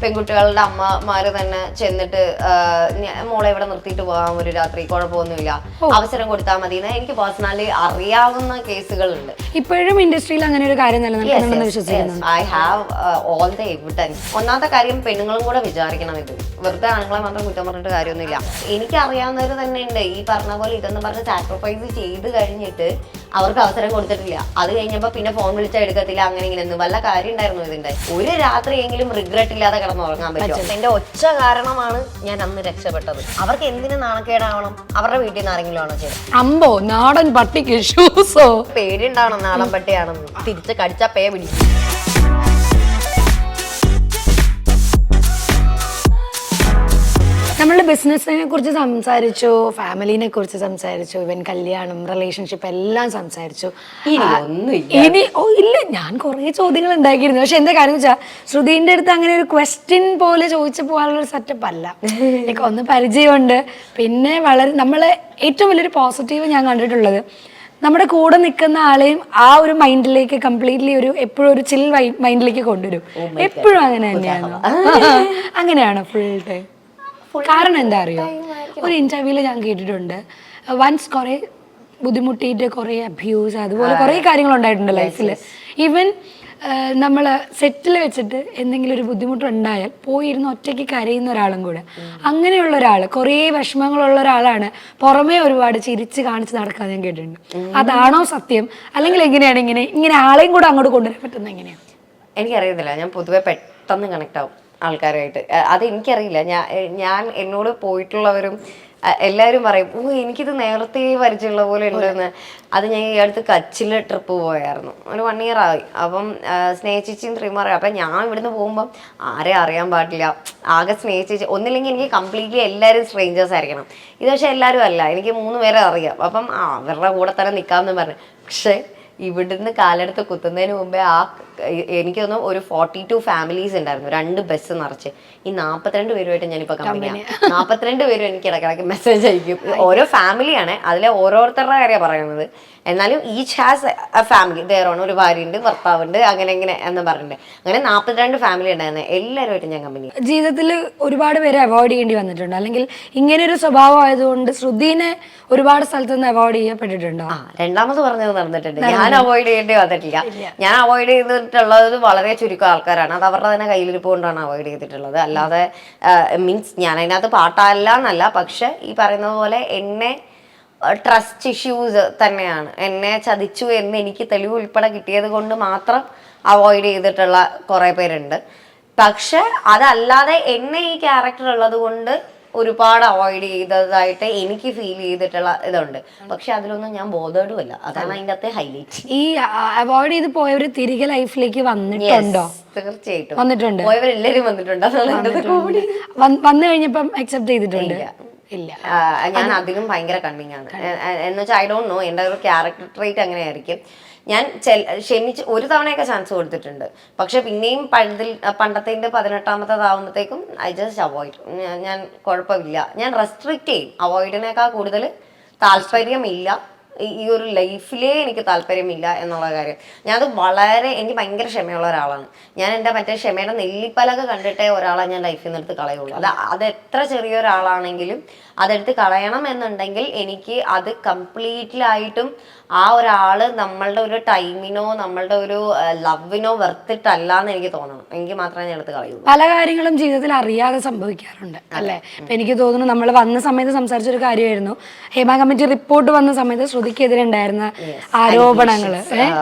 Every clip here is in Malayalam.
പെൺകുട്ടികളുടെ അമ്മമാര് തന്നെ ചെന്നിട്ട് മോളെ ഇവിടെ നിർത്തിയിട്ട് പോകാം ഒരു രാത്രി, കുഴപ്പമൊന്നുമില്ല, അവസരം കൊടുത്താൽ മതി എന്ന് എനിക്ക് പേഴ്സണലി അറിയാവുന്ന കേസുകളുണ്ട്. ഇപ്പോഴും ഇൻഡസ്ട്രിയിൽ അങ്ങനെ ഒരു കാര്യം നിലനിൽക്കുന്നുണ്ടെന്ന് വിശ്വസിക്കുന്നു. I have all the evidence. ഒന്നാമത്തെ കാര്യം പെണ്ണുങ്ങളും കൂടെ വിചാരിക്കണം ഇത്. വെറുതെ ആണുങ്ങളെ മാത്രം കുറ്റം പറഞ്ഞിട്ട് കാര്യമൊന്നുമില്ല. എനിക്ക് അറിയാവുന്നവർ തന്നെ ഉണ്ട് ഈ പറഞ്ഞ പോലെ ഇതെന്ന് പറഞ്ഞ് സാക്രിഫൈസ് ചെയ്ത് കഴിഞ്ഞിട്ട് അവർക്ക് അവസരം കൊടുത്തിട്ടില്ല. അത് കഴിഞ്ഞപ്പോൾ പിന്നെ ഫോൺ വിളിച്ചാൽ എടുക്കത്തില്ല, അങ്ങനെ ഇങ്ങനെ വല്ല കാര്യം ഉണ്ടായിരുന്നു ഇതിന്റെ. ഒരു രാത്രിയെങ്കിലും റിഗ്രറ്റ് ഇല്ലാതെ കിടന്നുറങ്ങാൻ പറ്റും. എന്റെ ഒച്ച കാരണമാണ് ഞാൻ അന്ന് രക്ഷപ്പെട്ടത്. അവർക്ക് എന്തിനു നാണക്കേടാവണം? അവരുടെ വീട്ടിൽ നിന്ന് ആരെങ്കിലും ആണോ ചെയ്തത്? അമ്പോ നാടൻ പട്ടിക്ക് ഷൂസോ? പേടിയുണ്ടാവണം നാടൻ പട്ടിയാണെന്ന്. തിരിച്ച് കടിച്ചാ പേ പിടിക്കും. നമ്മൾ ബിസിനസ്സിനെ കുറിച്ച് സംസാരിച്ചു, ഫാമിലിനെ കുറിച്ച് സംസാരിച്ചു, ഇവൻ കല്യാണം, റിലേഷൻഷിപ്പ് എല്ലാം സംസാരിച്ചു. ഇനി ഇല്ല, ഞാൻ കുറേ ചോദ്യങ്ങൾ ഉണ്ടാക്കിയിരുന്നു. പക്ഷെ എന്താ കാര്യം വെച്ചാൽ ശ്രുതിന്റെ അടുത്ത് അങ്ങനെ ഒരു ക്വസ്റ്റ്യൻ പോലെ ചോദിച്ചു പോകാനുള്ളൊരു സെറ്റപ്പ് അല്ല. എനിക്ക് ഒന്ന് പരിചയമുണ്ട്. പിന്നെ വളരെ നമ്മളെ ഏറ്റവും വലിയൊരു പോസിറ്റീവ് ഞാൻ കണ്ടിട്ടുള്ളത് നമ്മുടെ കൂടെ നിൽക്കുന്ന ആളെയും ആ ഒരു മൈൻഡിലേക്ക് കംപ്ലീറ്റ്ലി എപ്പോഴും ഒരു ചിൽ മൈൻഡിലേക്ക് കൊണ്ടുവരും. എപ്പോഴും അങ്ങനെ തന്നെയാണ്. അങ്ങനെയാണോ ഫുൾ ടൈം? കാരണം എന്താ അറിയോ, ഒരു ഇന്റർവ്യൂല് ഞാൻ കേട്ടിട്ടുണ്ട്, വൺസ് കുറെ ബുദ്ധിമുട്ടിയിട്ട് കുറെ അബ്യൂസ് അതുപോലെ കുറെ കാര്യങ്ങൾ ഉണ്ടായിട്ടുണ്ട് ലൈഫിൽ. ഈവൻ നമ്മൾ സെറ്റിൽ വെച്ചിട്ട് എന്തെങ്കിലും ഒരു ബുദ്ധിമുട്ടുണ്ടായാൽ പോയിരുന്ന് ഒറ്റയ്ക്ക് കരയുന്ന ഒരാളും കൂടെ. അങ്ങനെയുള്ള ഒരാൾ, കുറേ വിഷമങ്ങളുള്ള ഒരാളാണ് പുറമേ ഒരുപാട് ചിരിച്ച് കാണിച്ച് നടക്കാൻ ഞാൻ കേട്ടിട്ടുണ്ട്. അതാണോ സത്യം, അല്ലെങ്കിൽ എങ്ങനെയാണ് ഇങ്ങനെ ആളെയും കൂടെ അങ്ങോട്ട് കൊണ്ടുവരാൻ പറ്റുന്നത് എങ്ങനെയാണ്? എനിക്കറിയത്തില്ല. ഞാൻ പൊതുവെ പെട്ടെന്ന് കണക്ട് ആവും ആൾക്കാരുമായിട്ട്. അത് എനിക്കറിയില്ല. ഞാൻ എന്നോട് പോയിട്ടുള്ളവരും എല്ലാവരും പറയും, എനിക്കിത് നേരത്തെ പരിചയമുള്ള പോലെ ഉണ്ടെന്ന്. അത് ഞാൻ ഈ അടുത്ത് കച്ചിൽ ട്രിപ്പ് പോയായിരുന്നു, ഒരു 1 year ആയി. അപ്പം സ്നേഹിച്ചിച്ചും ത്രിമാറി. അപ്പം ഞാൻ ഇവിടുന്ന് പോകുമ്പം ആരെയും അറിയാൻ പാടില്ല, ആകെ സ്നേഹിച്ച്. ഒന്നില്ലെങ്കിൽ എനിക്ക് കംപ്ലീറ്റ്ലി എല്ലാവരും സ്ട്രേഞ്ചേഴ്സ് ആയിരിക്കണം. ഇത് പക്ഷെ എല്ലാവരും അല്ല, എനിക്ക് 3 പേരെ അറിയാം. അപ്പം അവരുടെ കൂടെ തന്നെ നിൽക്കാമെന്ന് പറഞ്ഞു. പക്ഷേ ഇവിടുന്ന് കാലെടുത്ത് കുത്തുന്നതിന് മുമ്പേ എനിക്ക് തോന്നുന്നു ഒരു 42 ഫാമിലീസ് ഉണ്ടായിരുന്നു, 2 ബസ് നിറച്ച്. ഈ 42 പേരുമായിട്ട് ഞാനിപ്പോൾ കമ്പനിയാണ്. 42 പേരും എനിക്ക് ഇടയ്ക്കിടയ്ക്ക് മെസ്സേജ് അയക്കും. ഓരോ ഫാമിലിയാണ്, അതിലെ ഓരോരുത്തരുടെ കാര്യമാണ് പറയുന്നത്. എന്നാലും ഈച്ച് ഹാസ് എ ഫാമിലി. ദേറാണ്, ഒരു ഭാര്യയുണ്ട്, ഭർത്താവുണ്ട്, അങ്ങനെ എന്ന് പറഞ്ഞിട്ടുണ്ട്. അങ്ങനെ 42 ഫാമിലി ഉണ്ടായിരുന്നു. എല്ലാവരുമായിട്ട് ഞാൻ കമ്പനി. ജീവിതത്തിൽ ഒരുപാട് പേരെ അവോയ്ഡ് ചെയ്യേണ്ടി വന്നിട്ടുണ്ട്, അല്ലെങ്കിൽ ഇങ്ങനെ ഒരു സ്വഭാവം ആയതുകൊണ്ട് ശ്രുതിനെ ഒരുപാട് സ്ഥലത്ത് നിന്ന് അവോയ്ഡ് ചെയ്യപ്പെട്ടിട്ടുണ്ടോ? രണ്ടാമത് പറഞ്ഞത് നടന്നിട്ടുണ്ട്. ഞാൻ അവോയ്ഡ് ചെയ്യേണ്ടി വന്നിട്ടില്ല. ഞാൻ അവോയ്ഡ് ചെയ്തിട്ടുള്ളത് വളരെ ചുരുക്കം ആൾക്കാരാണ്. അത് അവരുടെ തന്നെ കയ്യിലിരിപ്പ് കൊണ്ടാണ് അവോയ്ഡ് ചെയ്തിട്ടുള്ളത്. അല്ലാതെ മീൻസ് ഞാൻ അതിനകത്ത് പാട്ടല്ല എന്നല്ല. പക്ഷെ ഈ പറയുന്നത് പോലെ എന്നെ ട്രസ്റ്റ് ഇഷ്യൂസ് തന്നെയാണ്. എന്നെ ചതിച്ചു എന്ന് എനിക്ക് തെളിവ് ഉൾപ്പെടെ കിട്ടിയത് കൊണ്ട് മാത്രം അവോയ്ഡ് ചെയ്തിട്ടുള്ള കുറേ പേരുണ്ട്. പക്ഷെ അതല്ലാതെ എന്നെ ഈ ക്യാരക്ടർ ഉള്ളത് കൊണ്ട് ഒരുപാട് അവോയ്ഡ് ചെയ്തതായിട്ട് എനിക്ക് ഫീൽ ചെയ്തിട്ടുള്ള ഇതുണ്ട്. പക്ഷെ അതിലൊന്നും ഞാൻ ബോധേഡും അല്ല. അതാണ് അതിൻ്റെ അകത്തെ ഹൈലൈറ്റ്. ഈ അവോയ്ഡ് ചെയ്ത് പോയവര് തിരികെ ലൈഫിലേക്ക് വന്നിട്ടുണ്ടോ? തീർച്ചയായിട്ടും വന്നിട്ടുണ്ട്. പോയവരെല്ലാവരും വന്നിട്ടുണ്ട്. വന്നു കഴിഞ്ഞപ്പം അക്സെപ്റ്റ് ചെയ്തിട്ടുണ്ട്? ഇല്ല. ഞാൻ അതിലും ഭയങ്കര കണ്ണിങ് ആണ്. എന്ന് വെച്ചാൽ ഐ ഡോണ്ട് നോ, എൻ്റെ ഒരു ക്യാരക്ടർ ട്രേറ്റ് അങ്ങനെയായിരിക്കും. ഞാൻ ക്ഷമിച്ച് ഒരു തവണയൊക്കെ ചാൻസ് കൊടുത്തിട്ടുണ്ട്. പക്ഷെ പിന്നെയും പണ്ടത്തേൻ്റെ 18ാമത്തേതാവുമ്പോഴത്തേക്കും ഐ ജസ്റ്റ് അവോയ്ഡ്. ഞാൻ കുഴപ്പമില്ല, ഞാൻ റെസ്ട്രിക്റ്റ് ചെയ്യും. അവോയ്ഡിനേക്കാൾ കൂടുതൽ താല്പര്യമില്ല, ഈ ഒരു ലൈഫിലേ എനിക്ക് താല്പര്യമില്ല എന്നുള്ള കാര്യം. എനിക്ക് ഭയങ്കര ക്ഷമയുള്ള ഒരാളാണ്. ഞാൻ എൻ്റെ മറ്റേ ക്ഷമയുടെ നെല്ലിപ്പലക കണ്ടിട്ടേ ഒരാളെ ഞാൻ ലൈഫിൽ നിന്ന് എടുത്ത് കളയുള്ളൂ. അത് എത്ര ചെറിയൊരാളാണെങ്കിലും അതെടുത്ത് കളയണം എന്നുണ്ടെങ്കിൽ എനിക്ക് അത് കംപ്ലീറ്റ്ലായിട്ടും ആ ഒരാള് നമ്മളുടെ ഒരു ടൈമിനോ നമ്മളുടെ ഒരു ലവിനോ വെർത്തിട്ടല്ല എന്ന് എനിക്ക് തോന്നണം. എനിക്ക് മാത്രമേ ഞാൻ എടുത്ത് കളയുള്ളൂ. പല കാര്യങ്ങളും ജീവിതത്തിൽ അറിയാതെ സംഭവിക്കാറുണ്ട് അല്ലേ? എനിക്ക് തോന്നുന്നു നമ്മൾ വന്ന സമയത്ത് സംസാരിച്ചൊരു കാര്യമായിരുന്നു, ഹേമ കമ്മിറ്റി റിപ്പോർട്ട് വന്ന സമയത്ത് ശ്രുതിക്കെതിരെ ഉണ്ടായിരുന്ന ആരോപണങ്ങള്.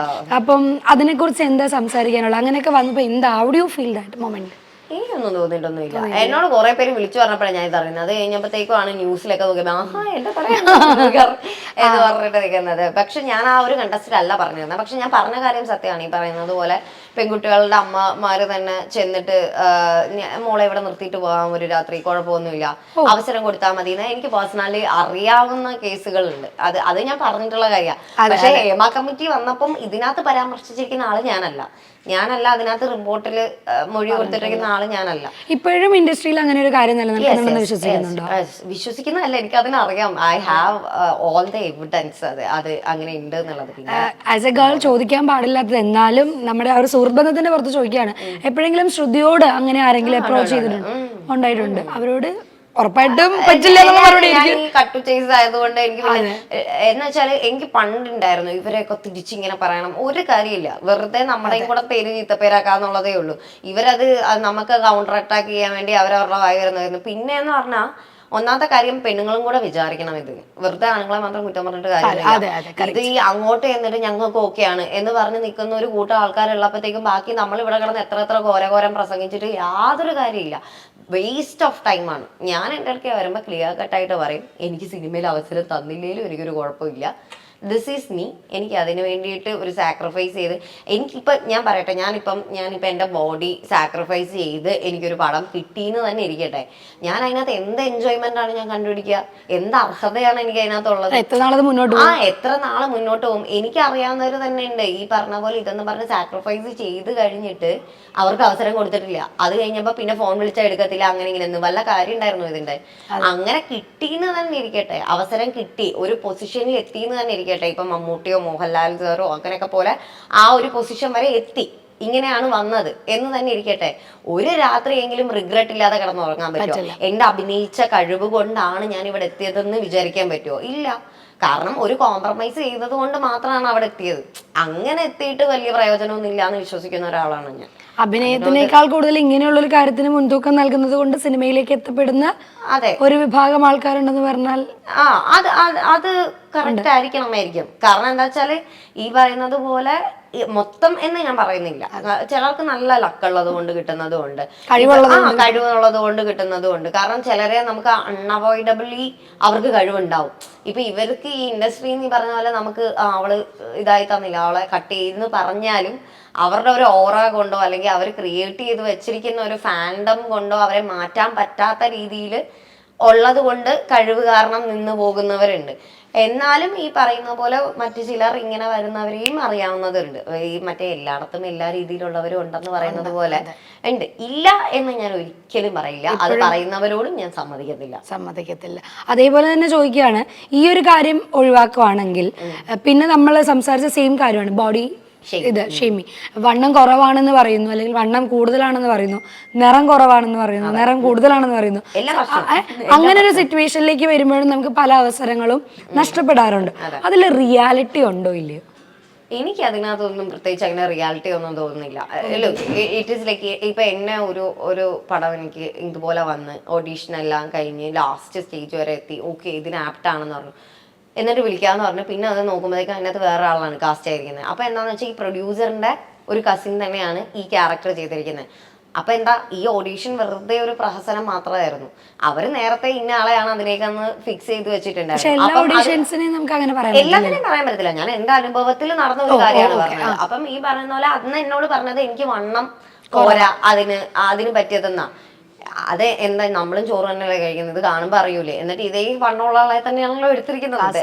അപ്പം അതിനെക്കുറിച്ച് എന്താ സംസാരിക്കാനുള്ളത്? അങ്ങനെയൊക്കെ വന്നപ്പോൾ എന്താ, how do you feel that moment? എനിക്കൊന്നും തോന്നിയിട്ടൊന്നുമില്ല. എന്നോട് കുറെ പേര് വിളിച്ചു പറഞ്ഞപ്പോഴാണ് ഞാൻ ഇതറിയുന്നത്. അത് കഴിഞ്ഞപ്പോഴത്തേക്കുമാണ് ന്യൂസിലൊക്കെ നോക്കിയപ്പോൾ എന്റെ എന്ന് പറഞ്ഞിട്ട് നിൽക്കുന്നത്. പക്ഷെ ഞാൻ ആ ഒരു കണ്ടസ്റ്റിലല്ല പറഞ്ഞിരുന്നത്. പക്ഷെ ഞാൻ പറഞ്ഞ കാര്യം സത്യമാണ്. ഈ പറയുന്നത് പോലെ പെൺകുട്ടികളുടെ അമ്മമാര് തന്നെ ചെന്നിട്ട് മോളെ ഇവിടെ നിർത്തിയിട്ട് പോകാം ഒരു രാത്രി, കുഴപ്പമൊന്നുമില്ല, അവസരം കൊടുത്താൽ മതി എന്ന് എനിക്ക് പേഴ്സണലി അറിയാവുന്ന കേസുകളുണ്ട്. അത് ഞാൻ പറഞ്ഞിട്ടുള്ള കാര്യമാണ്. പക്ഷെ ഹേമ കമ്മിറ്റി വന്നപ്പം ഇതിനകത്ത് പരാമർശിച്ചിരിക്കുന്ന ആള് ഞാനല്ല. ഞാനല്ല അതിനകത്ത് റിപ്പോർട്ടിൽ മൊഴി കൊടുത്തിട്ടിരിക്കുന്ന ആള് ഞാനല്ല. ഇപ്പോഴും ഇൻഡസ്ട്രിയിൽ അങ്ങനെ ഒരു കാര്യം നിലനിൽക്കുന്നുണ്ടെന്ന് വിശ്വസിക്കുന്നുണ്ടോ? വിശ്വസിക്കുന്നതല്ല, എനിക്ക് അതിനറിയാം. I have all the evidence അത് അങ്ങനെ ഉണ്ട് എന്നുള്ളത്. പിന്നെ ആസ് എ ഗേൾ ചോദിക്കാൻ പാടില്ലാത്തത്, എന്നാലും നമ്മുടെ ആ ഒരു സുഹൃത്ബന്ധത്തിന്റെ പുറത്ത് ചോദിക്കുകയാണ്, എപ്പോഴെങ്കിലും ശ്രുതിയോട് അങ്ങനെ ആരെങ്കിലും അപ്രോച്ച് ചെയ്തിട്ടുണ്ട് ഉണ്ടായിട്ടുണ്ട്? അവരോട് ഉറപ്പായിട്ടും പറ്റില്ല എന്നുള്ള മറുപടി ആയിരിക്കും. കട്ടു ചേസ് ആയതുകൊണ്ട് എനിക്ക് എന്ന് വെച്ചാല് എനിക്ക് പണ്ടുണ്ടായിരുന്നു ഇവരെയൊക്കെ തിരിച്ചിങ്ങനെ പറയണം, ഒരു കാര്യമില്ല, വെറുതെ നമ്മുടെയും കൂടെ പേര് ചീത്തപ്പേരാക്കാന്നുള്ളതേ ഉള്ളൂ. ഇവരത് നമുക്ക് കൗണ്ടർ അറ്റാക്ക് ചെയ്യാൻ വേണ്ടി അവരവരുടെ വായി വരുന്നതായിരുന്നു. പിന്നെന്ന് പറഞ്ഞാൽ ഒന്നാമത്തെ കാര്യം പെണ്ണുങ്ങളും കൂടെ വിചാരിക്കണം, ഇത് വെറുതെ ആണുങ്ങളെ മാത്രം കുറ്റം പറഞ്ഞിട്ട് കാര്യമില്ല. ഇത് ഈ അങ്ങോട്ട് എന്നിട്ട് ഞങ്ങൾക്ക് ഓക്കെയാണ് എന്ന് പറഞ്ഞ് നിൽക്കുന്ന ഒരു കൂട്ടം ആൾക്കാരുള്ളപ്പോഴത്തേക്കും ബാക്കി നമ്മൾ ഇവിടെ കിടന്ന് എത്ര ഘോരം പ്രസംഗിച്ചിട്ട് യാതൊരു കാര്യമില്ല. വേസ്റ്റ് ഓഫ് ടൈമാണ്. ഞാൻ എൻ്റെ അടുക്കെ വരുമ്പോൾ ക്ലിയർ കട്ടായിട്ട് പറയും, എനിക്ക് സിനിമയിൽ അവസരം തന്നില്ലേലും എനിക്കൊരു കുഴപ്പമില്ല, ദിസ് ഈസ് മീ. എനിക്ക് അതിന് വേണ്ടിയിട്ട് ഒരു സാക്രിഫൈസ് ചെയ്ത്, എനിക്കിപ്പോൾ ഞാൻ പറയട്ടെ, ഞാനിപ്പം എൻ്റെ ബോഡി സാക്രിഫൈസ് ചെയ്ത് എനിക്കൊരു പടം കിട്ടിയെന്ന് തന്നെ ഇരിക്കട്ടെ, ഞാൻ അതിനകത്ത് എന്ത് എൻജോയ്മെന്റ് ആണ് ഞാൻ കണ്ടുപിടിക്കുക, എന്ത് അർഹതയാണ് എനിക്ക് അതിനകത്തുള്ളത്? എത്ര നാളത് മുന്നോട്ട് എത്ര നാള് മുന്നോട്ട് പോകും? എനിക്ക് അറിയാവുന്നവർ തന്നെ ഉണ്ട് ഈ പറഞ്ഞ പോലെ ഇതെന്ന് പറഞ്ഞ് സാക്രിഫൈസ് ചെയ്ത് കഴിഞ്ഞിട്ട് അവർക്ക് അവസരം കൊടുത്തിട്ടില്ല. അത് കഴിഞ്ഞപ്പോൾ പിന്നെ ഫോൺ വിളിച്ചാൽ എടുക്കത്തില്ല, അങ്ങനെ ഇങ്ങനെ വല്ല കാര്യം ഉണ്ടായിരുന്നു ഇതിന്റെ? അങ്ങനെ കിട്ടിയെന്ന് തന്നെ ഇരിക്കട്ടെ, അവസരം കിട്ടി, ഒരു പൊസിഷനിൽ എത്തിയെന്ന് തന്നെ ഇരിക്കട്ടെ. ഇപ്പൊ മമ്മൂട്ടിയോ മോഹൻലാൽ സാറോ അങ്ങനെയൊക്കെ പോലെ ആ ഒരു പൊസിഷൻ വരെ എത്തി, ഇങ്ങനെയാണ് വന്നത് എന്ന് തന്നെ ഇരിക്കട്ടെ, ഒരു രാത്രിയെങ്കിലും റിഗ്രറ്റ് ഇല്ലാതെ കിടന്നുറങ്ങാൻ പറ്റുമോ? എന്റെ അഭിനയിച്ച കഴിവ് കൊണ്ടാണ് ഞാൻ ഇവിടെ എത്തിയതെന്ന് വിചാരിക്കാൻ പറ്റുമോ? ഇല്ല. കാരണം ഒരു കോംപ്രമൈസ് ചെയ്തത് കൊണ്ട് മാത്രമാണ് അവിടെ എത്തിയത്. അങ്ങനെ എത്തിയിട്ട് വലിയ പ്രയോജനമൊന്നും ഇല്ല എന്ന് വിശ്വസിക്കുന്ന ഒരാളാണ് ഞാൻ. അഭിനയത്തിനേക്കാൾ കൂടുതൽ ഇങ്ങനെയുള്ള ഒരു കാര്യത്തിന് മുൻതൂക്കം നൽകുന്നത് കൊണ്ട് സിനിമയിലേക്ക് എത്തപ്പെടുന്ന ഒരു വിഭാഗം ആൾക്കാരുണ്ടെന്ന് പറഞ്ഞാൽ അത് കറക്റ്റ് ആയിരിക്കണമായിരിക്കും. കാരണം എന്താ വെച്ചാല് ഈ പറയുന്നത് പോലെ മൊത്തം എന്ന് ഞാൻ പറയുന്നില്ല, ചിലർക്ക് നല്ല ലക്കുള്ളത് കൊണ്ട് കിട്ടുന്നതും ഉണ്ട്, കഴിവുള്ളത് കൊണ്ട് കിട്ടുന്നതും ഉണ്ട്. കാരണം ചിലരെ നമുക്ക് അൺഅവോയ്ഡബിളി അവർക്ക് കഴിവുണ്ടാവും. ഇപ്പൊ ഇവർക്ക് ഈ ഇൻഡസ്ട്രി എന്ന് പറഞ്ഞ പോലെ നമുക്ക് അവള് ഇതായി തന്നില്ല, അവളെ കട്ട് ചെയ്തെന്ന് പറഞ്ഞാലും അവരുടെ ഒരു ഓറ കൊണ്ടോ അല്ലെങ്കിൽ അവർ ക്രിയേറ്റ് ചെയ്ത് വെച്ചിരിക്കുന്ന ഒരു ഫാൻഡം കൊണ്ടോ അവരെ മാറ്റാൻ പറ്റാത്ത രീതിയിൽ ഉള്ളത് കൊണ്ട് കഴിവ് കാരണം നിന്ന് പോകുന്നവരുണ്ട്. എന്നാലും ഈ പറയുന്ന പോലെ മറ്റു ചിലർ ഇങ്ങനെ വരുന്നവരെയും അറിയാവുന്നതുണ്ട്. ഈ മറ്റേ എല്ലായിടത്തും എല്ലാ രീതിയിലുള്ളവരും ഉണ്ടെന്ന് പറയുന്നത് പോലെ ഉണ്ട്. ഇല്ല എന്ന് ഞാൻ ഒരിക്കലും പറയില്ല, അത് പറയുന്നവരോടും ഞാൻ സമ്മതിക്കത്തില്ല. അതേപോലെ തന്നെ ചോദിക്കുകയാണ്, ഈ ഒരു കാര്യം ഒഴിവാക്കുവാണെങ്കിൽ പിന്നെ നമ്മൾ സംസാരിച്ച സെയിം കാര്യമാണ് ബോഡി ഇത് ഷെയ്മി. വണ്ണം കുറവാണെന്ന് പറയുന്നു, അല്ലെങ്കിൽ വണ്ണം കൂടുതലാണെന്ന് പറയുന്നു, നിറം കുറവാണെന്ന് പറയുന്നു, നിറം കൂടുതലാണെന്ന് പറയുന്നു. അങ്ങനെ ഒരു സിറ്റുവേഷനിലേക്ക് വരുമ്പോഴും നമുക്ക് പല അവസരങ്ങളും നഷ്ടപ്പെടാറുണ്ട്. അതിൽ റിയാലിറ്റി ഉണ്ടോ ഇല്ലയോ? എനിക്ക് അതിനകത്തൊന്നും പ്രത്യേകിച്ച് അങ്ങനെ റിയാലിറ്റി ഒന്നും തോന്നുന്നില്ല. ഇറ്റ് ഈസ് ലൈക്ക് ഇപ്പൊ എന്നെ ഒരു പടം എനിക്ക് ഇതുപോലെ വന്ന് ഓഡീഷൻ എല്ലാം കഴിഞ്ഞ് ലാസ്റ്റ് സ്റ്റേജ് വരെ എത്തി, ഓക്കെ ഇതിന് ആപ്റ്റ് ആണെന്ന് പറഞ്ഞു, എന്നിട്ട് വിളിക്കാന്ന് പറഞ്ഞു. പിന്നെ അത് നോക്കുമ്പോഴേക്കും അതിനകത്ത് വേറെ ആളാണ് കാസ്റ്റ് ആയിരിക്കുന്നത്. അപ്പൊ എന്താന്ന് വെച്ചാൽ ഈ പ്രൊഡ്യൂസറിന്റെ ഒരു കസിൻ തന്നെയാണ് ഈ ക്യാരക്ടർ ചെയ്തിരിക്കുന്നത്. അപ്പൊ എന്താ, ഈ ഓഡീഷൻ വെറുതെ ഒരു പ്രഹസനം മാത്രമായിരുന്നു. അവര് നേരത്തെ ഇന്ന ആളെയാണ് അതിലേക്കൊന്ന് ഫിക്സ് ചെയ്ത് വെച്ചിട്ടുണ്ടായിരുന്നു. എല്ലാത്തിനും പറയാൻ പറ്റത്തില്ല, ഞാൻ എന്റെ അനുഭവത്തിൽ നടന്ന ഒരു കാര്യമാണ് പറഞ്ഞത്. അപ്പം ഈ പറയുന്ന പോലെ അന്ന് എന്നോട് പറഞ്ഞത് എനിക്ക് വണ്ണം പോരാ, അതിന് പറ്റിയതെന്നാ. അതെ, എന്താ നമ്മളും ചോറ് തന്നെയല്ലേ കഴിക്കുന്നത്, കാണുമ്പോൾ അറിയൂലേ? എന്നിട്ട് ഇതേ വണ്ണമുള്ള ആളെ തന്നെയാണല്ലോ എടുത്തിരിക്കുന്നത്.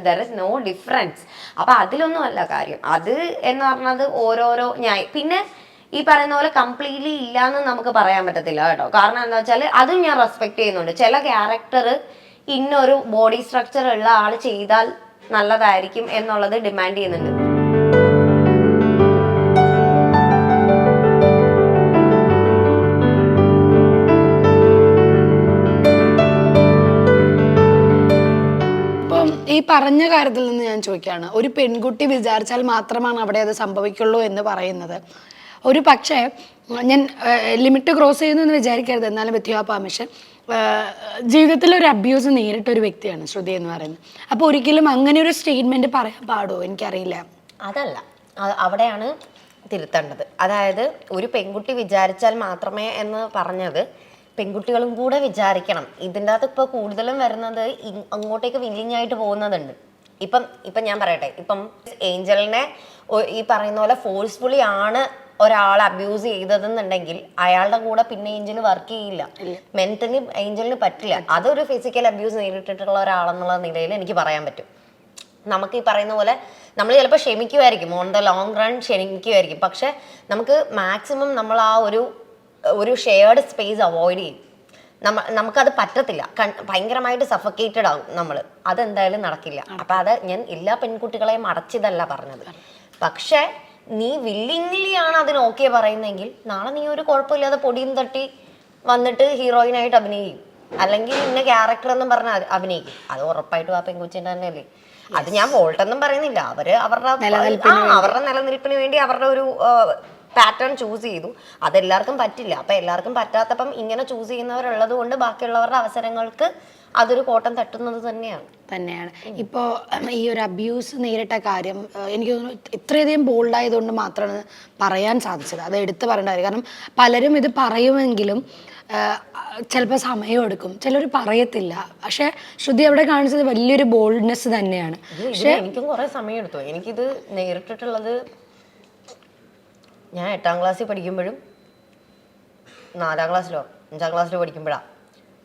There is no difference. അപ്പൊ അതിലൊന്നും അല്ല കാര്യം. അത് എന്ന് പറഞ്ഞത് ഓരോരോ പിന്നെ ഈ പറയുന്ന പോലെ കംപ്ലീറ്റ്ലി ഇല്ലാന്ന് നമുക്ക് പറയാൻ പറ്റത്തില്ല കേട്ടോ. കാരണം എന്താ വെച്ചാൽ അതും ഞാൻ റെസ്പെക്ട് ചെയ്യുന്നുണ്ട്. ചില ക്യാരക്ടർ ഇന്നൊരു ബോഡി സ്ട്രക്ചർ ഉള്ള ആൾ ചെയ്താൽ നല്ലതായിരിക്കും എന്നുള്ളത് ഡിമാൻഡ് ചെയ്യുന്നുണ്ട്. ഈ പറഞ്ഞ കാര്യത്തിൽ നിന്ന് ഞാൻ ചോദിക്കുകയാണ്, ഒരു പെൺകുട്ടി വിചാരിച്ചാൽ മാത്രമാണ് അവിടെ അത് സംഭവിക്കുള്ളൂ എന്ന് പറയുന്നത്. ഒരു പക്ഷേ ഞാൻ ലിമിറ്റ് ക്രോസ് ചെയ്യുന്നു എന്ന് വിചാരിക്കരുത്, എന്നാലും വിത്ത് യുവർ പെർമിഷൻ, ജീവിതത്തിൽ ഒരു അബ്യൂസ് നേരിട്ടൊരു വ്യക്തിയാണ് ശ്രുതി എന്ന് പറയുന്നത്. അപ്പോൾ ഒരിക്കലും അങ്ങനെ ഒരു സ്റ്റേറ്റ്മെന്റ് പറയാൻ പാടുമോ? എനിക്കറിയില്ല. അതല്ല, അവിടെയാണ് തിരുത്തേണ്ടത്. അതായത് ഒരു പെൺകുട്ടി വിചാരിച്ചാൽ മാത്രമേ എന്ന് പറഞ്ഞത് പെൺകുട്ടികളും കൂടെ വിചാരിക്കണം. ഇതിൻ്റെ അകത്ത് ഇപ്പോൾ കൂടുതലും വരുന്നത് അങ്ങോട്ടേക്ക് വില്ലിങ് ആയിട്ട് പോകുന്നതുണ്ട്. ഇപ്പം ഞാൻ പറയട്ടെ, ഇപ്പം ഏഞ്ചലിനെ ഈ പറയുന്ന പോലെ ഫോഴ്സ്ഫുള്ളി ആണ് ഒരാൾ അബ്യൂസ് ചെയ്തതെന്നുണ്ടെങ്കിൽ അയാളുടെ കൂടെ പിന്നെ ഏഞ്ചല് വർക്ക് ചെയ്യില്ല. മെന്റലി ഏഞ്ചലിന് പറ്റില്ല. അതൊരു ഫിസിക്കൽ അബ്യൂസ് നേരിട്ടിട്ടുള്ള ഒരാളെന്നുള്ള നിലയിൽ എനിക്ക് പറയാൻ പറ്റും. നമുക്ക് ഈ പറയുന്ന പോലെ നമ്മൾ ചിലപ്പോൾ ക്ഷമിക്കുമായിരിക്കും, ഓൺ ദ ലോങ് റൺ ക്ഷമിക്കുമായിരിക്കും, പക്ഷെ നമുക്ക് മാക്സിമം നമ്മൾ ആ ഒരു ഷെയർഡ് സ്പേസ് അവോയ്ഡ് ചെയ്യും. നമുക്കത് പറ്റത്തില്ല, ഭയങ്കരമായിട്ട് സഫക്കേറ്റഡ് ആകും നമ്മൾ, അതെന്തായാലും നടക്കില്ല. അപ്പം അത് ഞാൻ എല്ലാ പെൺകുട്ടികളെയും അടച്ചിതല്ല പറഞ്ഞത്. പക്ഷെ നീ വില്ലിംഗ്ലി ആണ് അതിന് ഓക്കെ പറയുന്നെങ്കിൽ നാളെ നീ ഒരു കുഴപ്പമില്ലാതെ പൊടിയും തട്ടി വന്നിട്ട് ഹീറോയിനായിട്ട് അഭിനയിക്കും, അല്ലെങ്കിൽ ഇന്ന ക്യാരക്ടർ എന്നും പറഞ്ഞാൽ അഭിനയിക്കും. അത് ഉറപ്പായിട്ടും ആ പെൺകുച്ചിൻ്റെ തന്നെയല്ലേ. അത് ഞാൻ വോൾട്ടെന്നും പറയുന്നില്ല, അവരുടെ നിലനിൽപ്പിന് വേണ്ടി അവരുടെ ഒരു പാറ്റേൺ ചൂസ് ചെയ്തു. അതെല്ലാവർക്കും പറ്റില്ല. അപ്പം എല്ലാവർക്കും പറ്റാത്തപ്പം ഇങ്ങനെ ചൂസ് ചെയ്യുന്നവരുള്ളത് കൊണ്ട് ബാക്കിയുള്ളവരുടെ അവസരങ്ങൾക്ക് അതൊരു കോട്ടം തട്ടുന്നത് തന്നെയാണ്. ഇപ്പോൾ ഈ ഒരു അബ്യൂസ് നേരിട്ട കാര്യം എനിക്ക് തോന്നുന്നു ഇത്രയധികം ബോൾഡായതുകൊണ്ട് മാത്രമാണ് പറയാൻ സാധിച്ചത്. അത് എടുത്ത് പറയേണ്ട കാര്യം. കാരണം പലരും ഇത് പറയുമെങ്കിലും ചിലപ്പോൾ സമയമെടുക്കും, ചിലർ പറയത്തില്ല. പക്ഷെ ശ്രുതി അവിടെ കാണിച്ചത് വലിയൊരു ബോൾഡ്നെസ് തന്നെയാണ്. പക്ഷെ എനിക്കും കുറെ സമയം എടുത്തു. എനിക്കിത് നേരിട്ടിട്ടുള്ളത് ഞാൻ 8ാം ക്ലാസ്സിൽ പഠിക്കുമ്പോഴും 4ാം ക്ലാസ്സിലോ 5ാം ക്ലാസ്സിലോ പഠിക്കുമ്പോഴാണ്.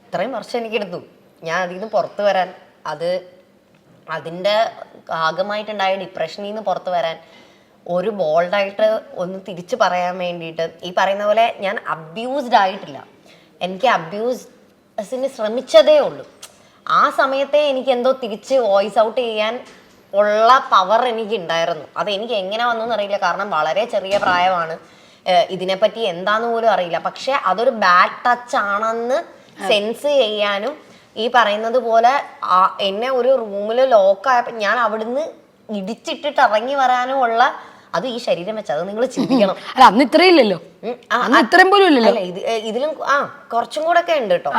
ഇത്രയും വർഷം എനിക്കെടുത്തു ഞാൻ അതിൽ നിന്ന് പുറത്ത് വരാൻ. അതിൻ്റെ ഭാഗമായിട്ടുണ്ടായ ഡിപ്രഷനിൽ നിന്ന് പുറത്ത് വരാൻ, ഒരു ബോൾഡായിട്ട് ഒന്ന് തിരിച്ചു പറയാൻ വേണ്ടിയിട്ട്. ഈ പറയുന്ന പോലെ ഞാൻ അബ്യൂസ്ഡ് ആയിട്ടില്ല, എനിക്ക് അബ്യൂസിന് ശ്രമിച്ചതേ ഉള്ളൂ. ആ സമയത്തെ എനിക്ക് എന്തോ തിരിച്ച് വോയിസ് ഔട്ട് ചെയ്യാൻ ഉള്ള പവർ എനിക്ക് ഉണ്ടായിരുന്നു. അത് എനിക്ക് എങ്ങനെ വന്നു എന്നറിയില്ല, കാരണം വളരെ ചെറിയ പ്രായമാണ്, ഇതിനെപ്പറ്റി എന്താന്ന് പോലും അറിയില്ല. പക്ഷെ അതൊരു ബാഡ് ടച്ച് ആണെന്ന് സെൻസ് ചെയ്യാനും ഈ പറയുന്നത് പോലെ എന്നെ ഒരു റൂമിൽ ലോക്കായപ്പോൾ ഞാൻ അവിടുന്ന് ഇടിച്ചിട്ടിട്ട് ഇറങ്ങി വരാനും ഉള്ള, അത് ഈ ശരീരം വെച്ച് അത് നിങ്ങൾ ചിന്തിക്കണം. അല്ല അന്ന് ഇത്രയില്ലല്ലോ, ഇത്രയും പോലും ഇല്ലല്ലോ. ഇതിലും കുറച്ചും കൂടെ ഒക്കെ ഉണ്ട് കേട്ടോ.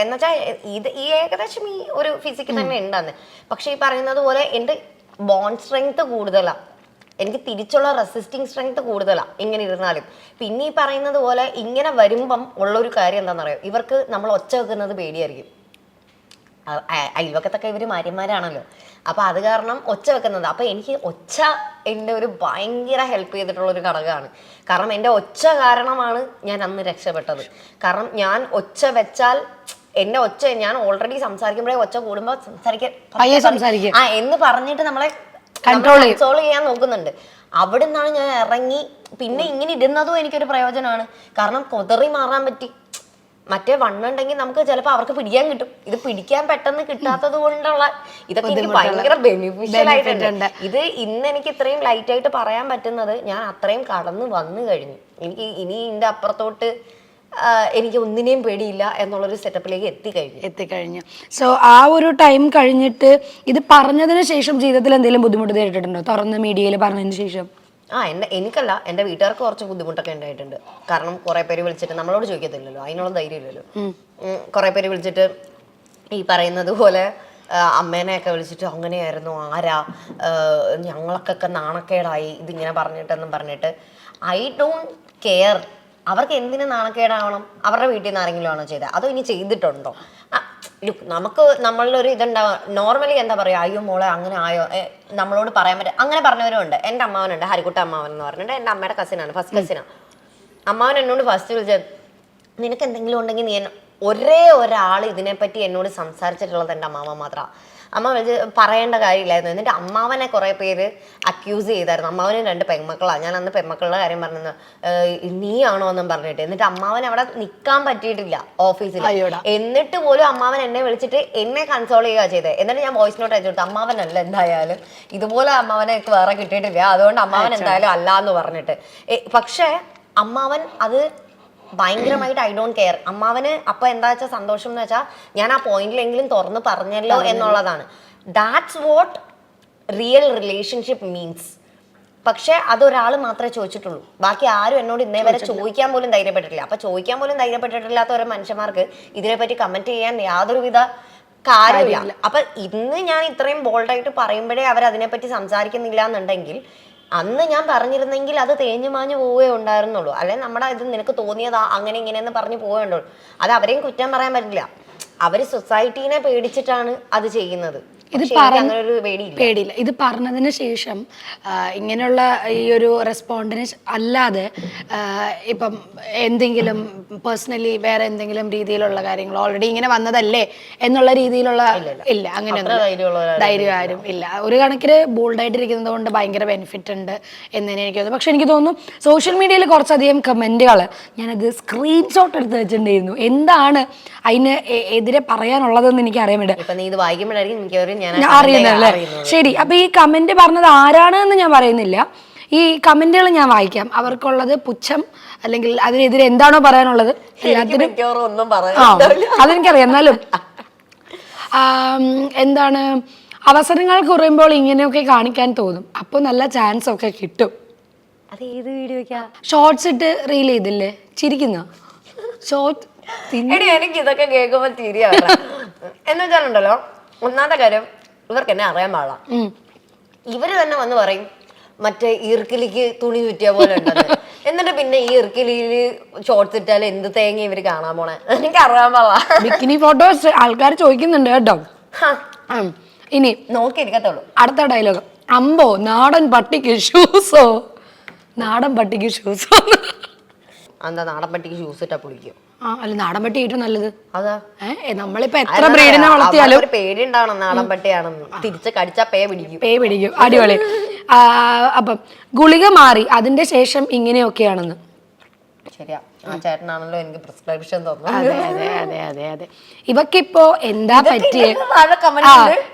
എന്നുവെച്ചാൽ ഈ ഏകദേശം ഈ ഒരു ഫിസിക്ക് തന്നെ ഉണ്ടെന്ന്. പക്ഷെ ഈ പറയുന്നത് പോലെ എൻ്റെ ബോണ്ട് സ്ട്രെങ്ത് കൂടുതലാണ്, എനിക്ക് തിരിച്ചുള്ള റെസിസ്റ്റിംഗ് സ്ട്രെങ്ത് കൂടുതലാണ് ഇങ്ങനെ ഇരുന്നാലും. പിന്നെ ഈ പറയുന്നത് പോലെ ഇങ്ങനെ വരുമ്പം ഉള്ളൊരു കാര്യം എന്താണെന്നറിയോ, ഇവർക്ക് നമ്മൾ ഒച്ച വെക്കുന്നത് പേടിയായിരിക്കും. അയൽവക്കത്തൊക്കെ ഇവർ മാര്യന്മാരാണല്ലോ, അപ്പോൾ അത് കാരണം ഒച്ച വെക്കുന്നത്. അപ്പോൾ എനിക്ക് ഒച്ച എൻ്റെ ഒരു ഭയങ്കര ഹെൽപ്പ് ചെയ്തിട്ടുള്ളൊരു ഘടകമാണ്. കാരണം എൻ്റെ ഒച്ച കാരണമാണ് ഞാൻ അന്ന് രക്ഷപ്പെട്ടത്. കാരണം ഞാൻ ഒച്ച വെച്ചാൽ എൻ്റെ ഒച്ച, ഞാൻ ഓൾറെഡി സംസാരിക്കുമ്പോഴേ ഒച്ച കൂടുമ്പോൾ സംസാരിക്കാൻ എന്ന് പറഞ്ഞിട്ട് നമ്മളെ കൺട്രോൾ ചെയ്യാൻ നോക്കുന്നുണ്ട്. അവിടെ നിന്നാണ് ഞാൻ ഇറങ്ങി. പിന്നെ ഇങ്ങനെ ഇടുന്നതും എനിക്കൊരു പ്രയോജനമാണ്, കാരണം കൊതറി മാറാൻ പറ്റി. മറ്റേ വണ്ണുണ്ടെങ്കിൽ നമുക്ക് ചിലപ്പോൾ അവർക്ക് പിടിക്കാൻ കിട്ടും, ഇത് പിടിക്കാൻ പെട്ടെന്ന് കിട്ടാത്തത് കൊണ്ടുള്ള ഇതൊക്കെ എനിക്ക് ഭയങ്കര ബെനിഫിഷ്യൽ ആയിട്ടുണ്ട്. ഇത് ഇന്ന് എനിക്ക് ഇത്രയും ലൈറ്റ് ആയിട്ട് പറയാൻ പറ്റുന്നത് ഞാൻ അത്രയും കടന്ന് വന്നു കഴിഞ്ഞു. എനിക്ക് ഇനി ഇതിൻ്റെ അപ്പുറത്തോട്ട് എനിക്ക് ഒന്നിനെയും പേടിയില്ല എന്നുള്ളൊരു സെറ്റപ്പിലേക്ക് എത്തിക്കഴിഞ്ഞു. സോ ആ ഒരു ടൈം കഴിഞ്ഞിട്ട് ഇത് പറഞ്ഞതിന് ശേഷം ജീവിതത്തിൽ എന്തെങ്കിലും ബുദ്ധിമുട്ട് നേരിട്ടിട്ടുണ്ടോ, തുറന്ന് മീഡിയയിൽ പറഞ്ഞതിന് ശേഷം? എനിക്കല്ല, എൻ്റെ വീട്ടുകാർക്ക് കുറച്ച് ബുദ്ധിമുട്ടൊക്കെ ഉണ്ടായിട്ടുണ്ട്. കാരണം കുറെ പേര് വിളിച്ചിട്ട്, നമ്മളോട് ചോദിക്കത്തില്ലല്ലോ, അതിനുള്ള ധൈര്യം ഇല്ലല്ലോ. കുറെ പേര് വിളിച്ചിട്ട് ഈ പറയുന്നത് പോലെ അമ്മേനെയൊക്കെ വിളിച്ചിട്ട് അങ്ങനെയായിരുന്നു, ആരാ, ഞങ്ങൾക്കൊക്കെ നാണക്കേടായി ഇതിങ്ങനെ പറഞ്ഞിട്ട്. I don't care. അവർക്ക് എന്തിനു നാണക്കേടാവണം? അവരുടെ വീട്ടിൽ നിന്ന് ആരെങ്കിലും ആണോ ചെയ്തത്, അതോ ഇനി ചെയ്തിട്ടുണ്ടോ? നമുക്ക് നമ്മളിലൊരു ഇതുണ്ടാവും. നോർമലി എന്താ പറയുക, അയ്യോ മോളെ അങ്ങനെ ആയോ, നമ്മളോട് പറയാൻ പറ്റും. അങ്ങനെ പറഞ്ഞവരും ഉണ്ട്. എൻ്റെ അമ്മാവനുണ്ട്, ഹരിക്കുട്ട അമ്മാവൻ എന്ന് പറഞ്ഞിട്ട്, എൻ്റെ അമ്മയുടെ കസിനാണ്, ഫസ്റ്റ് കസിനാണ്. അമ്മാവൻ എന്നോട് ഫസ്റ്റ് വിളിച്ചത്, നിനക്ക് എന്തെങ്കിലും ഉണ്ടെങ്കിൽ നീ ഒരേ ഒരാൾ ഇതിനെപ്പറ്റി എന്നോട് സംസാരിച്ചിട്ടുള്ളത് എൻ്റെ അമ്മാവൻ മാത്രമാണ്. അമ്മ വിളിച്ച് പറയേണ്ട കാര്യമില്ലായിരുന്നു. എന്നിട്ട് അമ്മാവനെ കുറേ പേര് അക്യൂസ് ചെയ്തായിരുന്നു. അമ്മാവന് 2 പെൺമക്കളാണ്. ഞാൻ അന്ന് പെൺമക്കളുടെ കാര്യം പറഞ്ഞത്, നീ ആണോ എന്നും പറഞ്ഞിട്ട്. എന്നിട്ട് അമ്മാവൻ അവിടെ നിൽക്കാൻ പറ്റിയിട്ടില്ല ഓഫീസിൽ. എന്നിട്ട് പോലും അമ്മാവൻ എന്നെ വിളിച്ചിട്ട് എന്നെ കൺസോൾ ചെയ്യുക ചെയ്തത്. എന്നിട്ട് ഞാൻ വോയിസ് നോട്ട് അയച്ചു കൊടുത്തു, അമ്മാവനല്ല എന്തായാലും, ഇതുപോലെ അമ്മാവനെ എനിക്ക് വേറെ കിട്ടിയിട്ടില്ല, അതുകൊണ്ട് അമ്മാവൻ എന്തായാലും അല്ല എന്ന് പറഞ്ഞിട്ട്. പക്ഷേ അമ്മാവൻ അത് ഭയങ്കരമായിട്ട് ഐ ഡോണ്ട് കെയർ. അമ്മാവന് അപ്പൊ എന്താ വെച്ചാൽ സന്തോഷം എന്ന് വെച്ചാൽ ഞാൻ ആ പോയിന്റിലെങ്കിലും തുറന്ന് പറഞ്ഞല്ലോ എന്നുള്ളതാണ്. That's what real relationship means. പക്ഷെ അതൊരാൾ മാത്രമേ ചോദിച്ചിട്ടുള്ളൂ, ബാക്കി ആരും എന്നോട് ഇന്നേ വരെ ചോദിക്കാൻ പോലും ധൈര്യപ്പെട്ടിട്ടില്ല. അപ്പൊ ചോദിക്കാൻ പോലും ധൈര്യപ്പെട്ടിട്ടില്ലാത്ത ഓരോ മനുഷ്യന്മാർക്ക് ഇതിനെപ്പറ്റി കമന്റ് ചെയ്യാൻ യാതൊരുവിധ കാര്യമില്ല. അപ്പൊ ഇന്ന് ഞാൻ ഇത്രയും ബോൾഡായിട്ട് പറയുമ്പോഴേ അവർ അതിനെപ്പറ്റി സംസാരിക്കുന്നില്ല എന്നുണ്ടെങ്കിൽ, അന്ന് ഞാൻ പറഞ്ഞിരുന്നെങ്കിൽ അത് തേഞ്ഞു മാഞ്ഞു പോവേ ഉണ്ടായിരുന്നുള്ളൂ. അല്ലെങ്കിൽ നമ്മുടെ ഇത് നിനക്ക് തോന്നിയതാ അങ്ങനെ ഇങ്ങനെയെന്ന് പറഞ്ഞ് പോവേണ്ടുള്ളൂ. അത് അവരെയും കുറ്റം പറയാൻ പറ്റില്ല. അവർ സൊസൈറ്റീനെ പേടിച്ചിട്ടാണ് അത് ചെയ്യുന്നത്. ഇത് അങ്ങനെ ഒരു പേടിയില്ല. പേടിയില്ല. ഇത് പറഞ്ഞതിന് ശേഷം ഇങ്ങനെയുള്ള ഈ ഒരു റെസ്പോണ്ടിന് അല്ലാതെ ഇപ്പം എന്തെങ്കിലും പേഴ്സണലി വേറെ എന്തെങ്കിലും രീതിയിലുള്ള കാര്യങ്ങൾ ഓൾറെഡി ഇങ്ങനെ വന്നതല്ലേ എന്നുള്ള രീതിയിലുള്ള ഇല്ല, അങ്ങനെയൊന്നും ധൈര്യം ആരും ഇല്ല. ഒരു കണക്കിന് ബോൾഡായിട്ടിരിക്കുന്നത് കൊണ്ട് ഭയങ്കര ബെനിഫിറ്റ് ഉണ്ട് എന്ന് തന്നെ എനിക്ക് തോന്നുന്നു. പക്ഷെ എനിക്ക് തോന്നുന്നു സോഷ്യൽ മീഡിയയിൽ കുറച്ചധികം കമൻറ്റുകൾ ഞാനത് സ്ക്രീൻഷോട്ട് എടുത്ത് വെച്ചിട്ടുണ്ടായിരുന്നു. എന്താണ് അതിന് എതിരെ പറയാനുള്ളതെന്ന് എനിക്ക് അറിയാൻ വേണ്ടി. ഇപ്പൊ നീ ഇത് വായിക്കുമ്പോഴായിരിക്കും അറിയുന്നല്ലേ? ശരി, അപ്പൊ ഈ കമന്റ് പറഞ്ഞത് ആരാണ് എന്ന് ഞാൻ പറയുന്നില്ല. ഈ കമന്റുകൾ ഞാൻ വായിക്കാം. അവർക്കുള്ളത് പുച്ഛം അല്ലെങ്കിൽ അതിനെതിരെ എന്താണോ പറയാനുള്ളത് എല്ലാത്തിനും അതെനിക്കറിയാം. എന്നാലും എന്താണ് അവസരങ്ങൾ കുറയുമ്പോൾ ഇങ്ങനെയൊക്കെ കാണിക്കാൻ തോന്നും. അപ്പോൾ നല്ല ചാൻസ് ഒക്കെ കിട്ടും. അത് ഏത് വീഡിയോക്കാ? ഷോർട്സ് ഇട്ട് റീൽ ചെയ്തില്ലേ? ചിരിക്കുന്ന ഷോർട്ട്. എനിക്ക് ഇതൊക്കെ കേൾക്കുമ്പോ തിരിയാ എന്ന് വെച്ചാലുണ്ടല്ലോ, ഒന്നാമത്തെ കാര്യം ഇവർക്ക് എന്നെ അറിയാൻ പാടില്ല. ഇവര് തന്നെ വന്ന് പറയും മറ്റേ ഈർക്കിലിക്ക് തുണി ചുറ്റിയ പോലെ ഉണ്ടെന്ന്. എന്നിട്ട് പിന്നെ ഈ ഈർക്കിലിയില് ഷോർട്സ് ഇട്ടാൽ എന്ത് തേങ്ങ ഇവര് കാണാൻ പോണേ? എനിക്ക് അറിയാൻ പാടില്ല. ബിക്കിനി ഫോട്ടോസ് ആൾക്കാർ ചോദിക്കുന്നുണ്ട് കേട്ടോ. ഇനി നോക്കിയിരിക്കത്തുള്ളൂ. അടുത്ത ഡയലോഗ്, അമ്പോ നാടൻ പട്ടിക്ക് ഷൂസോ. നാടൻ പട്ടിക്ക് ഷൂസോ. എന്താ നാടൻ പട്ടിക്ക് ഷൂസ് ഇട്ടാ പുളിക്കും? അല്ല, നാടൻ പട്ടി ഏറ്റവും നല്ലത്. അതാ നമ്മളിപ്പോ എത്ര ബ്രീഡിനെ വളർത്തിയാലും പേടി ഉണ്ടാവണം നാടൻ പട്ടിയാണെന്ന്. തിരിച്ച് കടിച്ചാ പേ പിടിക്കും. അടിപൊളി. അപ്പം ഗുളിക മാറി അതിന്റെ ശേഷം ഇങ്ങനെയൊക്കെയാണെന്ന്. ശരിയാ, ആ ചേട്ടനാണല്ലോ എനിക്ക് പ്രിസ്ക്രിപ്ഷൻ തന്നു. അതെ. ഇവക്കിപ്പോ എന്താ പറ്റിയേ?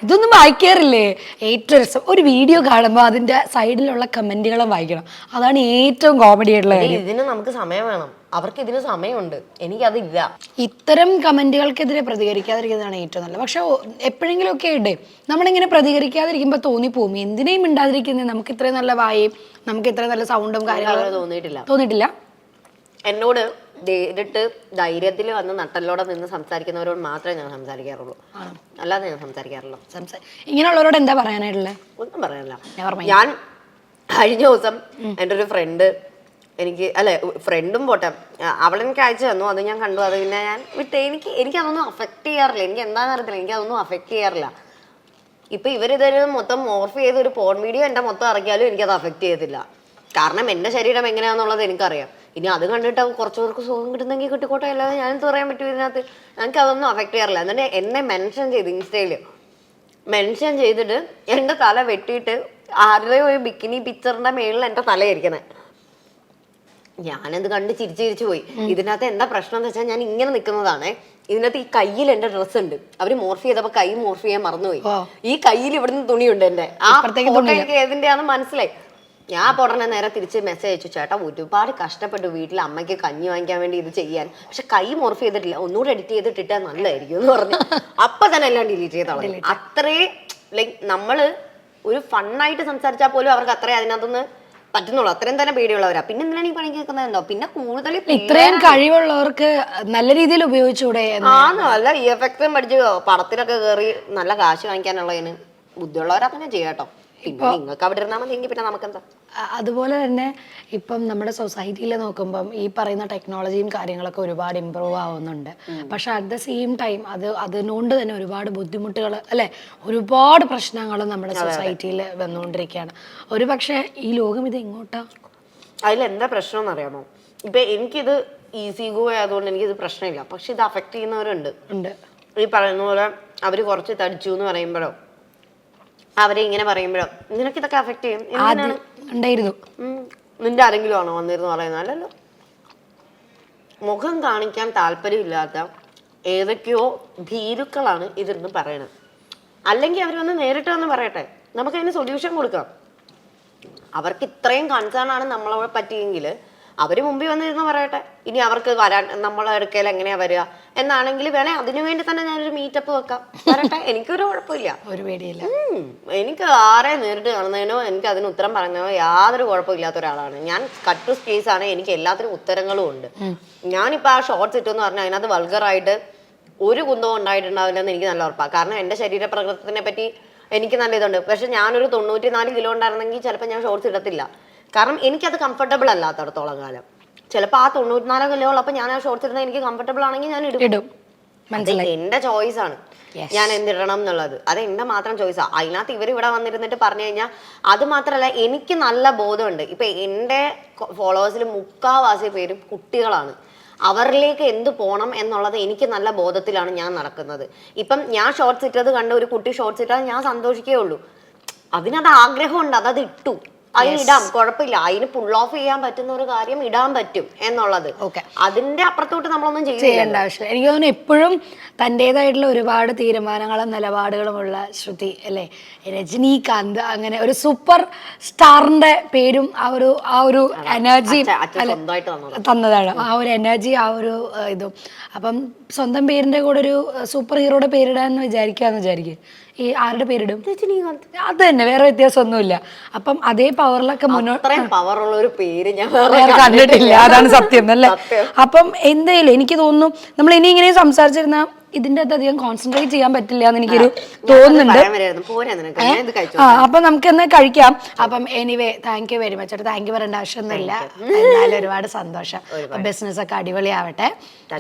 ഇതൊന്നും വായിക്കാറില്ലേ? ഏറ്റവും രസം ഒരു വീഡിയോ കാണുമ്പോ അതിന്റെ സൈഡിലുള്ള കമന്റുകളും വായിക്കണം. അതാണ് ഏറ്റവും കോമഡി ആയിട്ടുള്ള കാര്യം. ഇതിന് നമുക്ക് സമയം വേണം, അവർക്ക് ഇതിന് സമയമുണ്ട്, എനിക്കതില്ല. ഇത്തരം കമന്റുകൾക്കെതിരെ പ്രതികരിക്കാതിരിക്കുന്നതാണ് ഏറ്റവും നല്ലത്. പക്ഷെ എപ്പോഴെങ്കിലും ഒക്കെ ഇടേ നമ്മളിങ്ങനെ പ്രതികരിക്കാതിരിക്കുമ്പോ തോന്നിപ്പോവും എന്തിനേയും മിണ്ടാതിരിക്കുന്നത്, നമുക്ക് ഇത്രയും നല്ല വായും നമുക്ക് ഇത്രയും നല്ല സൗണ്ടും കാര്യങ്ങളും തോന്നിയിട്ടില്ല. എന്നോട് നേരിട്ട് ധൈര്യത്തിൽ വന്ന് നട്ടലോടെ നിന്ന് സംസാരിക്കുന്നവരോട് മാത്രമേ ഞാൻ സംസാരിക്കാറുള്ളൂ, അല്ലാതെ ഞാൻ സംസാരിക്കാറുള്ളൂ. ഇങ്ങനെയുള്ളവരോട് എന്താ പറയാനായിട്ടുള്ളത്? ഒന്നും പറയാനില്ല. ഞാൻ കഴിഞ്ഞ ദിവസം എൻ്റെ ഒരു ഫ്രണ്ട് ഫ്രണ്ടും പോട്ടെ, അവളെനിക്ക് അയച്ചു തന്നു, അത് ഞാൻ കണ്ടു, അത് പിന്നെ ഞാൻ വിട്ട്. എനിക്കതൊന്നും അഫക്റ്റ് ചെയ്യാറില്ല. എനിക്ക് എന്താണെന്ന് അറിയത്തില്ല, എനിക്കതൊന്നും അഫക്റ്റ് ചെയ്യാറില്ല. ഇപ്പൊ ഇവരിതൊരു മൊത്തം മോർഫ് ചെയ്ത് ഒരു പോൺ വീഡിയോ എൻ്റെ മൊത്തം ഇറക്കിയാലും എനിക്കത് അഫക്റ്റ് ചെയ്യത്തില്ല. കാരണം എൻ്റെ ശരീരം എങ്ങനെയാണെന്നുള്ളത് എനിക്കറിയാം. ഇനി അത് കണ്ടിട്ട് കുറച്ച് പേർക്ക് സുഖം കിട്ടുന്നെങ്കിൽ കിട്ടിക്കോട്ടെ, അല്ലാതെ ഞാനെന്ത് പറയാൻ പറ്റും ഇതിനകത്ത്? എനിക്ക് അതൊന്നും അഫക്റ്റ് ചെയ്യാറില്ല. എന്നിട്ട് എന്നെ മെൻഷൻ ചെയ്ത് ഇൻസ്റ്റയിൽ മെൻഷൻ ചെയ്തിട്ട് എൻ്റെ തല വെട്ടിയിട്ട് ആരുടെയോ ഒരു ബിക്കിനി പിക്ചറിന്റെ മേളിൽ എൻ്റെ തലയിരിക്കുന്നത്. ഞാനത് കണ്ട് ചിരിച്ചു പോയി. ഇതിനകത്ത് എന്താ പ്രശ്നം എന്ന് വെച്ചാൽ, ഞാൻ ഇങ്ങനെ നിൽക്കുന്നതാണ്, ഇതിനകത്ത് ഈ കയ്യിൽ എന്റെ ഡ്രസ്സ് ഉണ്ട്. അവര് മോർഫ് ചെയ്തപ്പോ കൈ മോർഫ് ചെയ്യാൻ മറന്നുപോയി. ഈ കയ്യിൽ ഇവിടുന്ന് തുണിയുണ്ട് എന്റെ. ആ ഫോട്ടോ എനിക്ക് ഏതിന്റെയാണെന്ന് മനസ്സിലായി. ഞാൻ അപ്പോൾ ഉടനെ നേരെ തിരിച്ച് മെസ്സേജ് അയച്ചു, ചേട്ടാ ഒരുപാട് കഷ്ടപ്പെട്ടു വീട്ടിൽ അമ്മയ്ക്ക് കഞ്ഞി വാങ്ങിക്കാൻ വേണ്ടി ഇത് ചെയ്യാൻ, പക്ഷെ കൈ മോർഫ് ചെയ്തിട്ടില്ല, ഒന്നുകൂടെ എഡിറ്റ് ചെയ്തിട്ടിട്ടാ നല്ലതായിരിക്കും എന്ന് പറഞ്ഞു. അപ്പൊ തന്നെ എല്ലാം ഡിലീറ്റ് ചെയ്തോളൂ. അത്രേ ലൈക്ക് നമ്മള് ഒരു ഫണ്ണായിട്ട് സംസാരിച്ചാൽ പോലും അവർക്ക് അത്രേ അതിനകത്തുനിന്ന് പറ്റുന്നുള്ളൂ. അത്രയും തന്നെ പേടിയുള്ളവരാ. പിന്നെ എന്തിനാണ് ഈ പണി കേൾക്കുന്നതുണ്ടോ? പിന്നെ കൂടുതൽ ഇത്രയും കഴിവുള്ളവർക്ക് നല്ല രീതിയിൽ ഉപയോഗിച്ചുകൂടെ? നല്ല ഈ എഫക്റ്റും പഠിച്ച് പടത്തിലൊക്കെ കയറി നല്ല കാശ് വാങ്ങിക്കാനുള്ളതിന് ബുദ്ധിയുള്ളവരങ്ങനെ ചെയ്യാട്ടോ. പിന്നെ നിങ്ങൾക്ക് അവിടെ ഇരുന്നാൽ മതി, പിന്നെ നമുക്കെന്താ. അതുപോലെ തന്നെ ഇപ്പം നമ്മുടെ സൊസൈറ്റിയിൽ നോക്കുമ്പം ഈ പറയുന്ന ടെക്നോളജിയും കാര്യങ്ങളൊക്കെ ഒരുപാട് ഇമ്പ്രൂവ് ആവുന്നുണ്ട്. പക്ഷെ അറ്റ് ദ സെയിം ടൈം അതിനോണ്ട് തന്നെ ഒരുപാട് ബുദ്ധിമുട്ടുകൾ അല്ലെ, ഒരുപാട് പ്രശ്നങ്ങൾ നമ്മുടെ സൊസൈറ്റിയിൽ വന്നുകൊണ്ടിരിക്കുകയാണ്. ഒരു പക്ഷേ ഈ ലോകം ഇത് എങ്ങോട്ടാ? അതിലെന്താ പ്രശ്നം എന്നറിയാമോ? ഇപ്പൊ എനിക്കിത് ഈസി ഗോ ആയതുകൊണ്ട് എനിക്കിത് പ്രശ്നമില്ല. പക്ഷെ ഇത് അഫക്റ്റ് ചെയ്യുന്നവരുണ്ട്. ഈ പറയുന്ന പോലെ അവര് കുറച്ച് തടിച്ചു എന്ന് പറയുമ്പോഴോ അവരെ ഇങ്ങനെ പറയുമ്പോഴോ നിനക്ക് ഇതൊക്കെ അഫക്ട് ചെയ്യും. നിന്റെ ആരെങ്കിലും ആണോ വന്നിരുന്നു പറയുന്നത്? അല്ലല്ലോ. മുഖം കാണിക്കാൻ താല്പര്യമില്ലാത്ത ഏതൊക്കെയോ ഭീരുക്കളാണ് ഇതിരുന്ന് പറയണത്. അല്ലെങ്കിൽ അവർ വന്ന് നേരിട്ട് വന്ന് പറയട്ടെ, നമുക്ക് അതിന് സൊല്യൂഷൻ കൊടുക്കാം. അവർക്ക് ഇത്രയും കൺസേൺ ആണ് നമ്മളെ പറ്റിയെങ്കിൽ അവര് മുമ്പിൽ വന്നിരുന്ന് പറയട്ടെ. ഇനി അവർക്ക് വരാൻ നമ്മളെ അടുക്കൽ എങ്ങനെയാ വരിക എന്നാണെങ്കിൽ വേണേ അതിനു വേണ്ടി തന്നെ ഞാനൊരു മീറ്റപ്പ് വെക്കാം, വരട്ടെ. എനിക്കൊരു കുഴപ്പമില്ല, ഒരു പേടിയില്ല. എനിക്ക് ആരെ നേരിട്ട് കാണുന്നതിനോ എനിക്ക് അതിന് ഉത്തരം പറയുന്നതിനോ യാതൊരു കുഴപ്പമില്ലാത്ത ഒരാളാണ് ഞാൻ. കട്ട് ടു സ്പേസ് ആണ്. എനിക്ക് എല്ലാത്തിനും ഉത്തരങ്ങളും ഉണ്ട്. ഞാനിപ്പോൾ ആ ഷോർട്സ് ഇട്ടെന്ന് പറഞ്ഞാൽ അതിനകത്ത് വൾഗറായിട്ട് ഒരു കുന്തവും ഉണ്ടായിട്ടുണ്ടാവില്ലെന്ന് എനിക്ക് നല്ല ഉറപ്പാണ്. കാരണം എൻ്റെ ശരീരപ്രകൃതത്തിനെ പറ്റി എനിക്ക് നല്ല ഇതുണ്ട്. പക്ഷെ ഞാനൊരു 94 കിലോ ഉണ്ടായിരുന്നെങ്കിൽ ചിലപ്പോൾ ഞാൻ ഷോർട്സ് ഇടത്തില്ല. കാരണം എനിക്കത് കംഫർട്ടബിൾ അല്ലാത്തടത്തോളം കാലം. ചിലപ്പോൾ ആ 94 കിലോ ഉള്ളപ്പോൾ ഞാൻ ആ ഷോർട്സ് ഇടുന്നത് എനിക്ക് കംഫർട്ടബിൾ ആണെങ്കിൽ ഞാൻ ഇടും. എന്റെ ചോയ്സ് ആണ് ഞാൻ എന്തിടണം എന്നുള്ളത്. അത് എന്റെ മാത്രം ചോയ്സാ. അതിനകത്ത് ഇവർ ഇവിടെ വന്നിരുന്നിട്ട് പറഞ്ഞു കഴിഞ്ഞാൽ അത് മാത്രമല്ല, എനിക്ക് നല്ല ബോധമുണ്ട്. ഇപ്പൊ എന്റെ ഫോളോവേഴ്സിൽ 3/4 പേരും കുട്ടികളാണ്. അവരിലേക്ക് എന്ത് പോണം എന്നുള്ളത് എനിക്ക് നല്ല ബോധത്തിലാണ് ഞാൻ നടക്കുന്നത്. ഇപ്പം ഞാൻ ഷോർട്സ് ഇട്ടത് കണ്ട് ഒരു കുട്ടി ഷോർട്സ് ഇട്ടാൽ ഞാൻ സന്തോഷിക്കേ ഉള്ളൂ. അതിനത് ആഗ്രഹമുണ്ട്, അതത് ഇട്ടു, അതിന് ഇടാം, കുഴപ്പമില്ല. അതിന് പുൾ ഓഫ് ചെയ്യാൻ പറ്റുന്ന ഒരു കാര്യം ഇടാൻ പറ്റും എന്നുള്ളത്. അതിന്റെ അപ്പുറത്തോട്ട് നമ്മളൊന്നും ചെയ്യേണ്ട ആവശ്യം. എനിക്ക് തോന്നുന്നു എപ്പോഴും തൻ്റെതായിട്ടുള്ള ഒരുപാട് തീരുമാനങ്ങളും നിലപാടുകളും ഉള്ള ശ്രുതി അല്ലേ. രജനീകാന്ത് അങ്ങനെ ഒരു സൂപ്പർ സ്റ്റാറിന്റെ പേരും ആ ഒരു എനർജി തന്നതാണ്. ആ ഒരു എനർജി, ആ ഒരു ഇതും. അപ്പം സ്വന്തം പേരിന്റെ കൂടെ ഒരു സൂപ്പർ ഹീറോയുടെ പേരിടാന്ന് വിചാരിക്കുക. ഈ ആരുടെ പേരിടും? രജനീകാന്ത്. അത് തന്നെ, വേറെ വ്യത്യാസമൊന്നുമില്ല. അപ്പം അതേ പവറിലൊക്കെ പവറുള്ള ഒരു പേര് ഞാൻ കണ്ടിട്ടില്ല. അതാണ് സത്യം അല്ലേ. അപ്പം എന്തായാലും എനിക്ക് തോന്നുന്നു നമ്മൾ ഇനി ഇങ്ങനെ സംസാരിച്ചിരുന്ന ഇതിന്റെ അകത്ത് അധികം കോൺസെൻട്രേറ്റ് ചെയ്യാൻ പറ്റില്ല എന്ന് എനിക്കൊരു തോന്നുന്നുണ്ട്. അപ്പൊ നമുക്ക് എന്നാ കഴിക്കാം. അപ്പം anyway thank you very much. Thank U പറയേണ്ട ആവശ്യമൊന്നുമില്ല. എന്നാലും ഒരുപാട് സന്തോഷം. ബിസിനസ് ഒക്കെ അടിപൊളിയാവട്ടെ.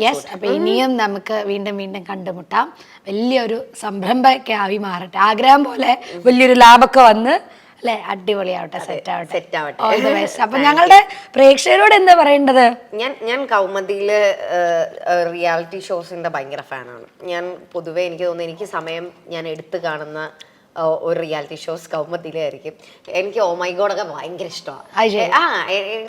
യെസ്. അപ്പൊ ഇനിയും നമുക്ക് വീണ്ടും കണ്ടുമുട്ടാം. വലിയൊരു സംരംഭമൊക്കെ ആയി മാറട്ടെ. ആഗ്രഹം പോലെ വലിയൊരു ലാഭമൊക്കെ വന്ന് അല്ലെ, അടിപൊളിയാവട്ടെ, സെറ്റ് ആവട്ടെ. അപ്പൊ ഞങ്ങളുടെ പ്രേക്ഷകരോട് എന്താ പറയേണ്ടത്? ഞാൻ കൗമുദിയില് റിയാലിറ്റി ഷോസിന്റെ ഭയങ്കര ഫാനാണ് ഞാൻ. പൊതുവെ എനിക്ക് തോന്നുന്നു എനിക്ക് സമയം ഞാൻ എടുത്തു കാണുന്ന ഒരു റിയാലിറ്റി ഷോസ് കൗമുദിയിലായിരിക്കും. എനിക്ക് ഓ മൈ ഗോഡ് ഒക്കെ ഭയങ്കര ഇഷ്ടമാണ്.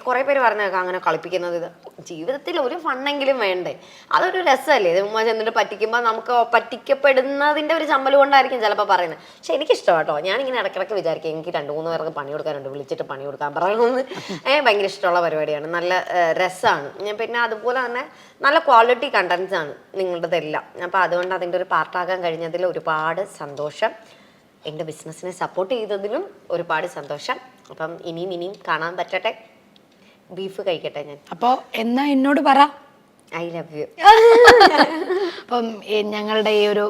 കുറെ പേര് പറഞ്ഞേക്കാം അങ്ങനെ കളിപ്പിക്കുന്നത്. ഇത് ജീവിതത്തിൽ ഒരു ഫണ്ണെങ്കിലും വേണ്ടേ? അതൊരു രസമല്ലേ? ഉമ്മ ചെന്നിട്ട് പറ്റിക്കുമ്പോൾ നമുക്ക് പറ്റിക്കപ്പെടുന്നതിന്റെ ഒരു ചമ്മൽ കൊണ്ടായിരിക്കും ചിലപ്പോൾ പറയുന്നത്. പക്ഷെ എനിക്കിഷ്ടമാണ് കേട്ടോ. ഞാനിങ്ങനെ ഇടയ്ക്കിടയ്ക്ക് വിചാരിക്കും എനിക്ക് 2-3 പേർക്ക് പണി കൊടുക്കാനുണ്ട്, വിളിച്ചിട്ട് പണി കൊടുക്കാൻ പറയണമെന്ന്. ഭയങ്കര ഇഷ്ടമുള്ള പരിപാടിയാണ്. നല്ല രസമാണ്. പിന്നെ അതുപോലെ തന്നെ നല്ല ക്വാളിറ്റി കണ്ടന്റ്സ് ആണ് നിങ്ങളുടെതെല്ലാം. അപ്പം അതുകൊണ്ട് അതിൻ്റെ ഒരു പാർട്ടാകാൻ കഴിഞ്ഞതിൽ ഒരുപാട് സന്തോഷം. എൻ്റെ ബിസിനസ്സിനെ സപ്പോർട്ട് ചെയ്തതിലും ഒരുപാട് സന്തോഷം. അപ്പം ഇനിയും കാണാൻ പറ്റട്ടെ. ബീഫ് കഴിക്കട്ടെ ഞാൻ. അപ്പോൾ എന്നാ എന്നോട് പറ ഐ ലവ് യു. അപ്പം ഞങ്ങളുടെ ഈ ഒരു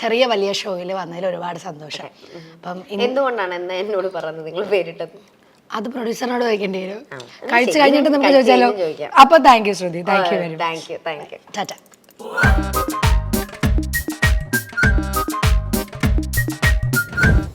ചെറിയ വലിയ ഷോയിൽ വന്നതിൽ ഒരുപാട് സന്തോഷം. അപ്പം എന്തുകൊണ്ടാണ് എന്നാ എന്നോട് പറഞ്ഞത് നിങ്ങൾ പേരിട്ടത്? അത് പ്രൊഡ്യൂസറിനോട് ചോദിക്കേണ്ടി വരും. കഴിച്ചു കഴിഞ്ഞിട്ട് നമുക്ക് ചോദിച്ചാലോ? അപ്പൊ thank you Shruti. Thank you very much. Thank you. Tata.